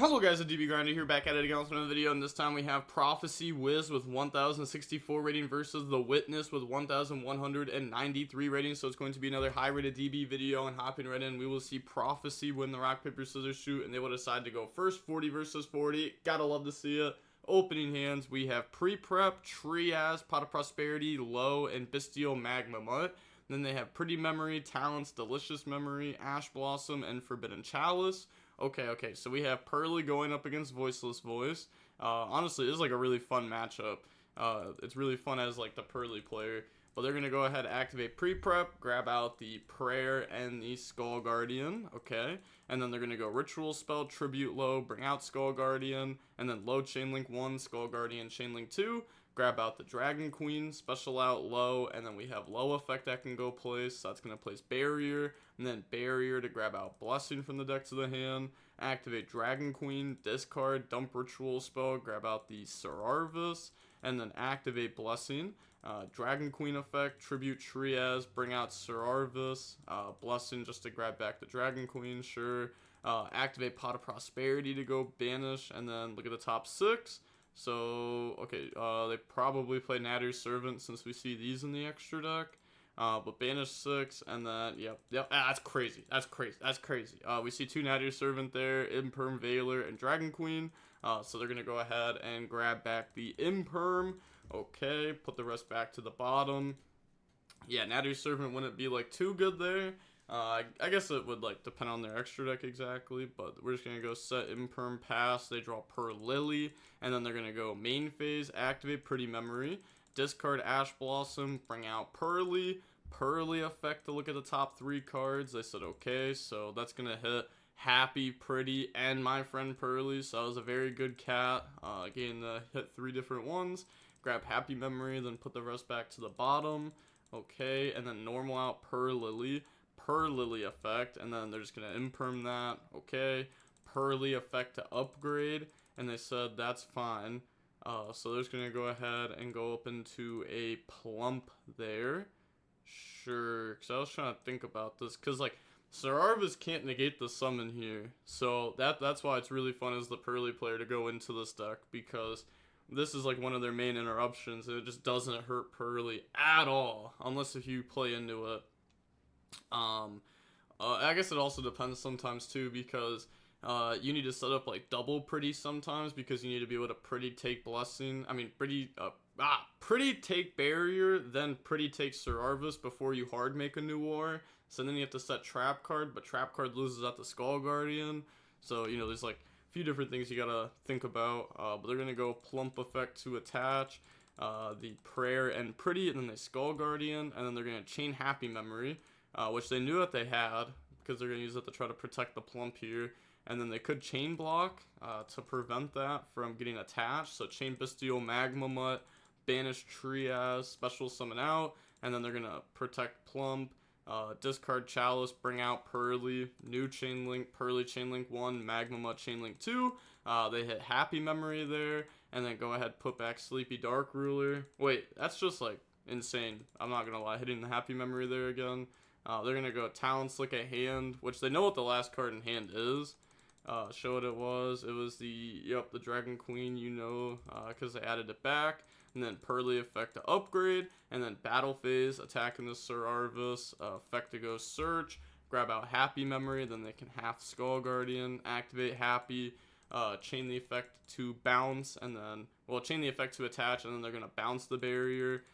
Hello guys, it's DB Grinder here, back at it again with another video, and this time we have Prophecy Wiz with 1064 rating versus The Witness with 1193 rating, so it's going to be another high rated DB video, and hopping right in, we will see Prophecy win the rock, paper, scissors, shoot, and they will decide to go first. 40 versus 40, gotta love to see it. Opening hands, we have Pre-Prep, Triaz, Pot of Prosperity, Low, and Bestial Magma Mutt. Then they have Pretty Memory, Talents, Delicious Memory, Ash Blossom, and Forbidden Chalice. Okay, so we have Purrely going up against Voiceless Voice. Honestly, this is like a really fun matchup. It's really fun as like the Purrely player. But they're going to go ahead and activate Pre-Prep, grab out the Prayer and the Skull Guardian, okay? And then they're going to go Ritual Spell, Tribute Low, bring out Skull Guardian, and then Low Chainlink 1, Skull Guardian, Chainlink 2, grab out the Dragon Queen, special out Low, and then we have Low effect that can go place, so that's going to place Barrier, and then Barrier to grab out Blessing from the deck to the hand, activate Dragon Queen, discard, dump Ritual Spell, grab out the Sararvis, and then activate Blessing. Dragon Queen effect, tribute Triaz, bring out Sararvis, Blessing just to grab back the Dragon Queen, sure. Activate Pot of Prosperity to go banish, and then look at the top 6. So, okay, they probably play Natter's Servant since we see these in the extra deck. But banish 6, and then, yep, that's crazy, we see 2 Natter's Servant there, Imperm, Veiler, and Dragon Queen. So they're going to go ahead and grab back the Imperm. Okay, put the rest back to the bottom. Yeah, Natter's Servant wouldn't be like too good there. I guess it would like depend on their extra deck exactly, but we're just gonna go set Imperm, pass. They draw Purrely, and then they're gonna go main phase, activate Pretty Memory, discard Ash Blossom, bring out Purrely effect to look at the top 3 cards. They said okay, so that's gonna hit Happy, Pretty, and my friend Purrely. So that was a very good cat. Again, hit 3 different ones. Grab Happy Memory, then put the rest back to the bottom. Okay, and then normal out Purrely effect, and then they're just gonna imperm that. Okay, Purrely effect to upgrade, and they said that's fine. So they're just gonna go ahead and go up into a plump there. Sure, because I was trying to think about this, because like Sararvis can't negate the summon here, so that's why it's really fun as the Purrely player to go into this deck, because this is like one of their main interruptions, and it just doesn't hurt Purrely at all, unless if you play into it. I guess it also depends sometimes too, because you need to set up like double Pretty sometimes, because you need to be able to Pretty take Blessing. I mean, Pretty take Barrier, then Pretty take Sararvis before you hard make a new war. So then you have to set Trap card, but Trap card loses at the Skull Guardian. So, you know, there's like few different things you gotta think about, but they're gonna go plump effect to attach the Prayer and Pretty, and then they Skull Guardian, and then they're gonna chain Happy Memory, which they knew that they had, because they're gonna use it to try to protect the plump here, and then they could chain block to prevent that from getting attached. So chain Bestial Magma Mutt, banish Triaz, special summon out, and then they're gonna protect plump. Discard Chalice, bring out Purrely, new Chainlink, Purrely Chainlink 1, Magma Mutt Chainlink 2. They hit Happy Memory there, and then go ahead put back Sleepy Dark Ruler. Wait, that's just like insane. I'm not gonna lie, hitting the Happy Memory there again. They're gonna go Talents, look at hand, which they know what the last card in hand is. Show what it was. It was the Dragon Queen, you know, because they added it back. And then Purrely effect to upgrade, and then battle phase, attacking the Sararvis, effect to go search, grab out Happy Memory, then they can half Skull Guardian, activate Happy, chain the effect to bounce, and then, well, chain the effect to attach, and then they're going to bounce the Barrier,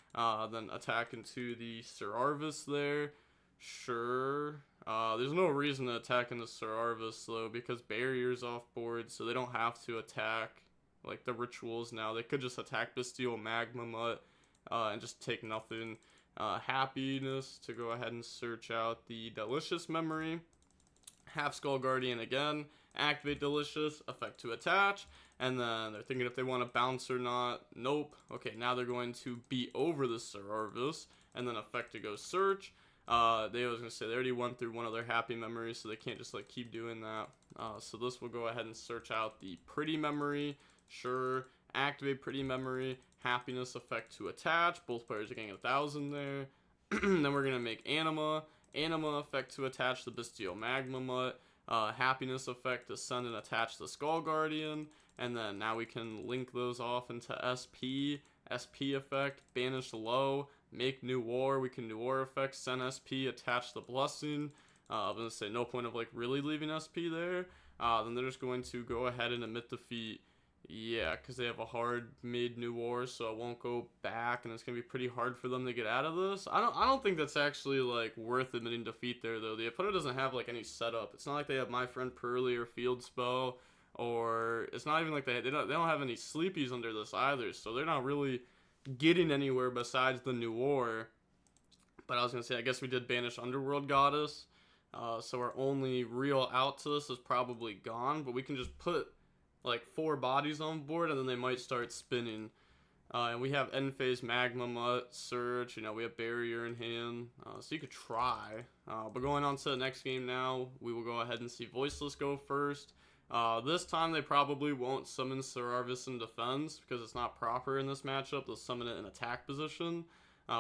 then attack into the Sararvis there. Sure. There's no reason to attack into Sararvis, though, because Barrier's off board, so they don't have to attack like the rituals now. They could just attack Bestial Magma Mutt and just take nothing. Happiness to go ahead and search out the Delicious Memory. Half Skull Guardian again. Activate Delicious, effect to attach. And then they're thinking if they want to bounce or not. Nope. Okay, now they're going to beat over the Sararvis. And then effect to go search. I was going to say they already went through one of their Happy Memories, so they can't just like keep doing that. So this will go ahead and search out the Pretty Memory. Sure, activate Pretty Memory, Happiness effect to attach. Both players are getting 1,000 there. Then we're going to make Anima effect to attach the Bestial Magma Mutt. happiness effect to send and attach the Skull Guardian, and then now we can link those off into SP effect, banish low, make new war. We can new war effect, send SP, attach the blessing. I'm gonna say no point of like really leaving SP there. Then they're just going to go ahead and emit defeat. Yeah, because they have a hard made new war, so it won't go back, and it's gonna be pretty hard for them to get out of this. I don't think that's actually like worth admitting defeat there though. The opponent doesn't have like any setup. It's not like they have My Friend Purrely or Field Spell, or it's not even like they don't have any sleepies under this either. So they're not really getting anywhere besides the new war. But I was gonna say, I guess we did banish Underworld Goddess, so our only real out to this is probably gone. But we can just put like 4 bodies on board, and then they might start spinning. And we have End Phase Magma Mutt, Search, you know, we have Barrier in hand, so you could try. But going on to the next game now, we will go ahead and see Voiceless go first. This time they probably won't summon Serarvis in defense, because it's not proper in this matchup. They'll summon it in attack position.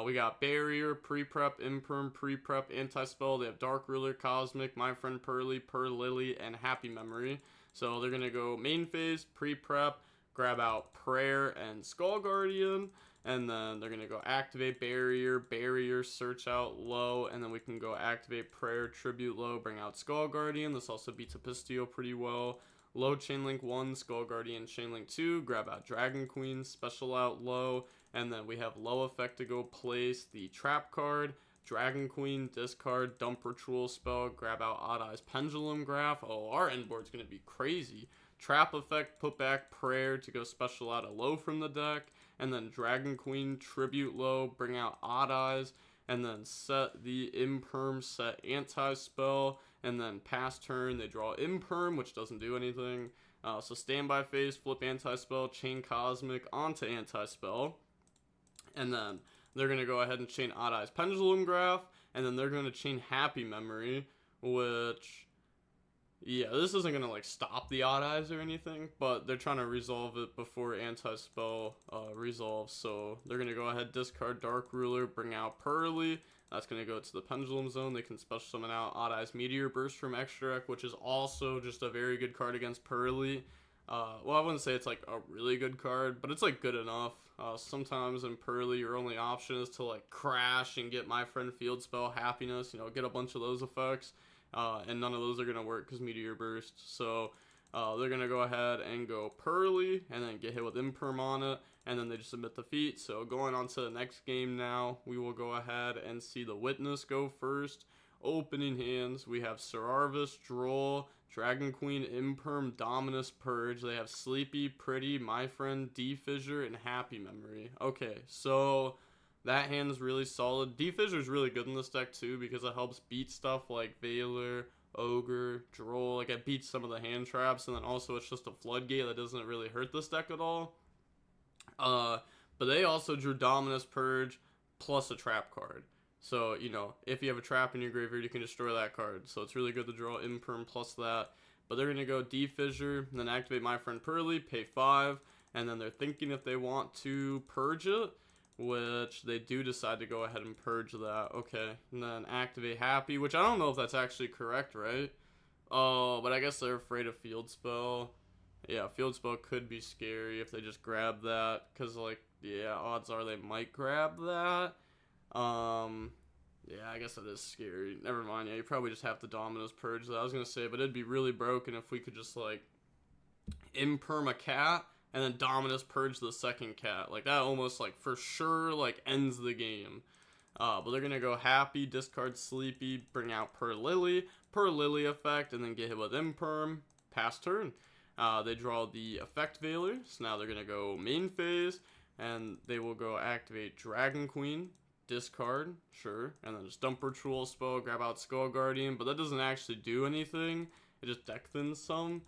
We got Barrier, Pre-Prep, Imperm, Pre-Prep, Anti-Spell. They have Dark Ruler, Cosmic, My Friend Purrely, Purrely, and Happy Memory. So they're going to go main phase, pre-prep, grab out Prayer and Skull Guardian, and then they're going to go activate Barrier, search out low, and then we can go activate Prayer, Tribute low, bring out Skull Guardian. This also beats Apistio pretty well. Low Chainlink 1, Skull Guardian, Chainlink 2, grab out Dragon Queen, special out low, and then we have low effect to go place the trap card, Dragon Queen, discard, dump Ritual spell, grab out Odd Eyes Pendulum Graph. Oh, our end board's going to be crazy. Trap effect, put back Prayer to go special out a low from the deck, and then Dragon Queen, tribute low, bring out Odd Eyes, and then set the Imperm, set Anti-Spell, and then pass turn, they draw Imperm, which doesn't do anything. So standby phase, flip Anti-Spell, chain Cosmic onto Anti-Spell, and then they're going to go ahead and chain Odd Eyes Pendulum Graph, and then they're going to chain Happy Memory, which, yeah, this isn't going to, like, stop the Odd Eyes or anything, but they're trying to resolve it before Anti-Spell resolves, so they're going to go ahead, discard Dark Ruler, bring out Purrely. That's going to go to the Pendulum Zone. They can special summon out Odd Eyes Meteor Burst from extra deck, which is also just a very good card against Purrely. Well, I wouldn't say it's like a really good card, but it's like good enough. Sometimes in Purrely, your only option is to like crash and get My Friend Field Spell, Happiness, you know, get a bunch of those effects, and none of those are going to work because Meteor Burst. So they're going to go ahead and go Purrely and then get hit with Imperm on it, and then they just submit defeat. So going on to the next game now, we will go ahead and see the Witness go first. Opening hands, we have Serarvis, Droll, Dragon Queen, Imperm, Dominus, Purge. They have Sleepy, Pretty, My Friend, D-Fissure, and Happy Memory. Okay, so that hand is really solid. D-Fissure is really good in this deck too because it helps beat stuff like Veiler, Ogre, Droll. Like it beats some of the hand traps, and then also it's just a floodgate that doesn't really hurt this deck at all. But they also drew Dominus, Purge, plus a trap card. So, you know, if you have a trap in your graveyard, you can destroy that card. So it's really good to draw Imperm plus that. But they're going to go D-Fissure, then activate My Friend Purrely, pay 5. And then they're thinking if they want to purge it, which they do decide to go ahead and purge that. Okay, and then activate Happy, which I don't know if that's actually correct, right? Oh, but I guess they're afraid of Field Spell. Yeah, Field Spell could be scary if they just grab that. Because, like, yeah, odds are they might grab that. Yeah, I guess that is scary. Never mind. Yeah, you probably just have to Dominus Purge that. I was gonna say, but it'd be really broken if we could just like Imperm a cat and then Dominus Purge the second cat. Like that almost like for sure like ends the game. But they're gonna go Happy, discard Sleepy, bring out Purrely effect, and then get hit with Imperm. Pass turn. They draw the effect Veiler, so now they're gonna go main phase, and they will go activate Dragon Queen. Discard, sure, and then just dump Ritual spell, grab out Skull Guardian, but that doesn't actually do anything. It just deck thins some.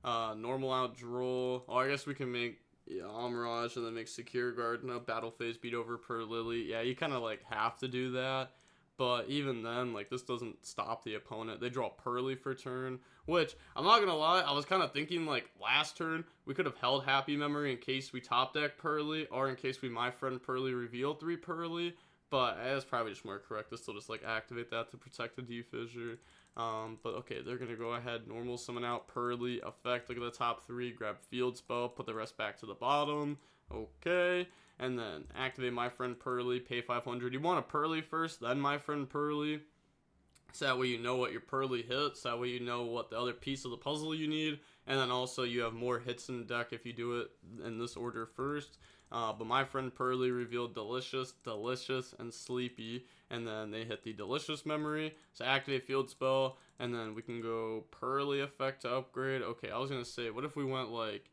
Normal out Droll. Oh, I guess we can make Amirage and then make Secure Guard and a battle phase beat over Purrely. Yeah, you kind of like have to do that. But even then, like this doesn't stop the opponent. They draw Purrely for turn, which I'm not gonna lie, I was kind of thinking like last turn we could have held Happy Memory in case we top deck Purrely or in case we My Friend Purrely reveal 3 Purrely. But that's probably just more correct to still just like activate that to protect the D-Fissure. But okay, they're gonna go ahead, normal summon out Purrely, effect, look at the top 3, grab field spell, put the rest back to the bottom. Okay, and then activate my friend Purrely, pay 500. You want a Purrely first, then my friend Purrely. So that way you know what your Purrely hits, that way you know what the other piece of the puzzle you need, and then also you have more hits in the deck if you do it in this order first. But my friend Purrely revealed Delicious, Delicious, and Sleepy, and then they hit the Delicious memory. So activate field spell, and then we can go Purrely effect to upgrade. Okay, I was gonna say, what if we went like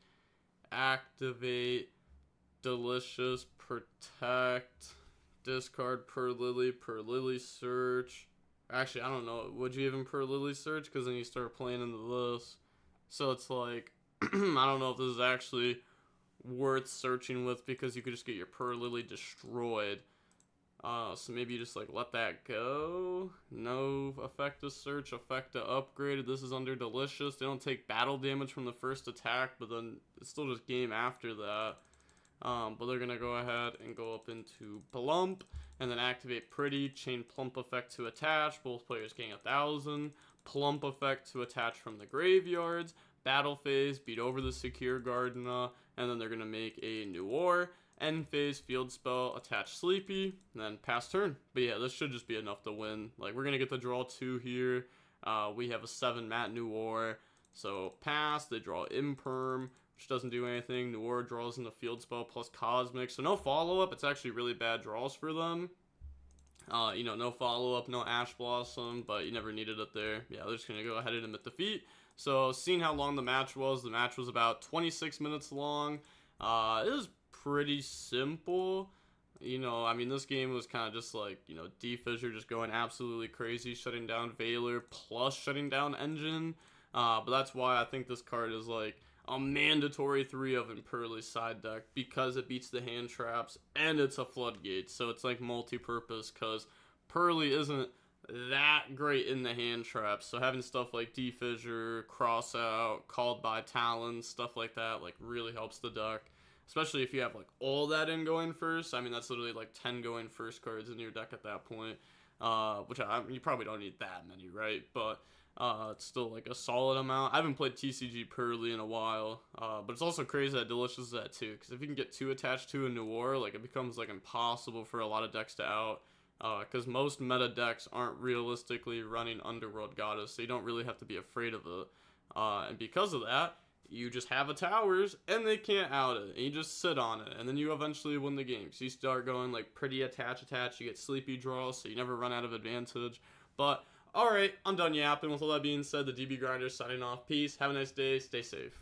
activate Delicious, protect, discard Purrely search. Actually, I don't know. Would you even Purrely search? Because then you start playing into this. So it's like, I don't know if this is actually worth searching with, because you could just get your Purrely destroyed. So maybe you just like let that go. No effect to search, effect to upgrade. This is under Delicious. They don't take battle damage from the first attack, but then it's still just game after that. But they're gonna go ahead and go up into Plump, and then activate Pretty, chain Plump effect to attach. Both players gain 1,000. Plump effect to attach from the graveyards. Battle phase, beat over the Secure Gardena, and then they're gonna make a new war. End phase, field spell, attach Sleepy, and then pass turn. But yeah, this should just be enough to win. Like, we're gonna get the draw 2 here. We have a 7 mat new war. So pass, they draw Imperm, which doesn't do anything. Noir draws in the field spell plus Cosmic. So no follow-up. It's actually really bad draws for them. No follow-up, no Ash Blossom, but you never needed it there. Yeah, they're just going to go ahead and admit defeat. So seeing how long the match was about 26 minutes long. It was pretty simple. This game was kind of just like, D-Fissure just going absolutely crazy, shutting down Veiler, plus shutting down Engine. But that's why I think this card is like a mandatory 3 of in Purrely's side deck, because it beats the hand traps and it's a floodgate. So it's like multi-purpose, because Purrely isn't that great in the hand traps. So having stuff like D-Fissure, Cross Out, Called by Talon, stuff like that, like really helps the deck. Especially if you have like all that in going first. That's literally like 10 going first cards in your deck at that point. You probably don't need that many, right? But it's still like a solid amount. I haven't played TCG Purrely in a while, but it's also crazy that Delicious is that too, because if you can get 2 attached to a Noir, like it becomes like impossible for a lot of decks to out, because most meta decks aren't realistically running Underworld Goddess, so you don't really have to be afraid of it, and because of that, you just have a towers, and they can't out it, and you just sit on it, and then you eventually win the game. So you start going like pretty attach, you get sleepy draws, so you never run out of advantage. But alright, I'm done yapping. With all that being said, the DB Grinder signing off. Peace, have a nice day, stay safe.